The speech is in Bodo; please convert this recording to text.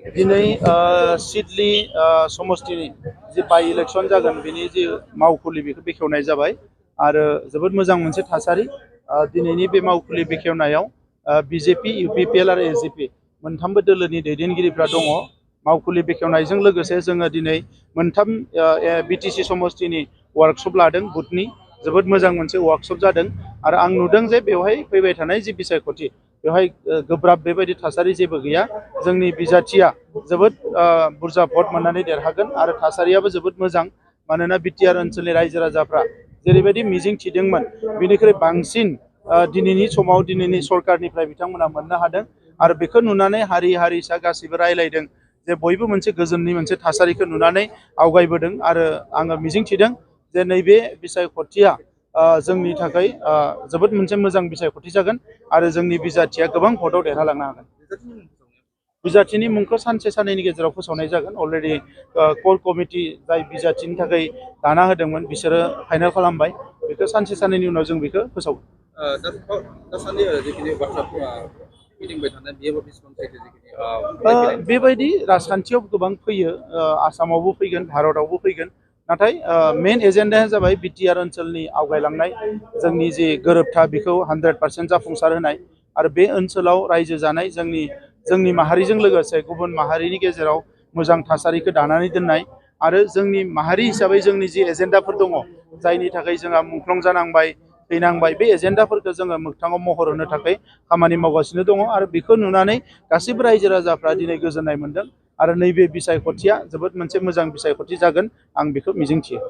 दिनै सिडली समस्थिनि जि बाइ इलेक्शन जागोन बिनि जि मावखुलि बेखौ बेखेवनाय जाबाय आरो जोबोद मोजां मोनसे थासारि। दिनैनि बे मावखुलि बेखेवनायाव बिजेपि इउपिपिएल आरो एजिपि मोनथामबो दोलोनि दैदेनगिरिफ्रा दङ। मावखुलि बेखेवनायजों लोगोसे जोङो दिनै मोनथाम बिटिसि समस्थिनि वार्कशप लादों बुथनि जोबोद मोजां मोनसे वार्कशप जादों आरो आं नुदों जे बेवहाय फैबाय थानाय जि बिसायख'थि बेवहाय गोब्राब बेबायदि थासारि जेबो गैया। जोंनि बिजाथिया जोबोद बुरजा भट मोननानै देरहागोन आरो थासारियाबो जोबोद मोजां। मानोना बिटिआर ओनसोलनि रायजो राजाफ्रा जेरैबायदि मिजिं थिदोंमोन बिनिख्रुइ बांसिन दिनैनि समाव दिनैनि सरकारनिफ्राय बिथांमोना मोननो हादों आरो बेखौ नुनानै हारि हारिसा गासैबो रायलायदों जे बयबो मोनसे गोजोननि मोनसे थासारिखौ नुनानै आवगायबोदों आरो आङो मिजिं थिदों जे नैबे बिसायख'थिया जोंनि थाखाय जोबोद मोनसे मोजां बिसायख'थि जागोन आरो जोंनि बिजाथिया गोबां भटआव देरहालांनो हागोन। बिजाथिनि मुंखौ सानसे साननैनि गेजेराव फोसावनाय जागोन। अलरेडि कल कमिटि जाय बिजाथिनि थाखाय दाना होदोंमोन बिसोरो फाइनाल खालामबाय। बेखौ सानसे साननैनि उनाव जों बेखौ फोसावगोन। बेबायदि राजखान्थियाव गोबां फैयो। आसामावबो फैगोन भारतआवबो फैगोन। नाथाय मेन एजेन्डाया जाबाय बिटिआर ओनसोलनि आवगायलांनाय जोंनि जि गोरोबथा बेखौ 100% जाफुंसार होनाय आरो बे ओनसोलाव रायजो जानाय जोंनि माहारिजों लोगोसे गुबुन माहारिनि गेजेराव मोजां थासारिखौ दानानै दोननाय आरो जोंनि माहारि हिसाबै जोंनि जि एजेन्डाफोर दङ जायनि थाखाय जोंहा मुंख्लं जानांबाय थैनांबाय बे एजेन्डाफोरखौ जोङो मोगथाङाव महर होनो थाखाय खामानि मावगासिनो दङ आरो बेखौ नुनानै गासैबो रायजो राजाफ्रा दिनै गोजोननाय मोनदों आरो नैबे बिसायख'थिया जोबोद मोनसे मोजां बिसायख'थि जागोन आं बेखौ मिजिंथियो।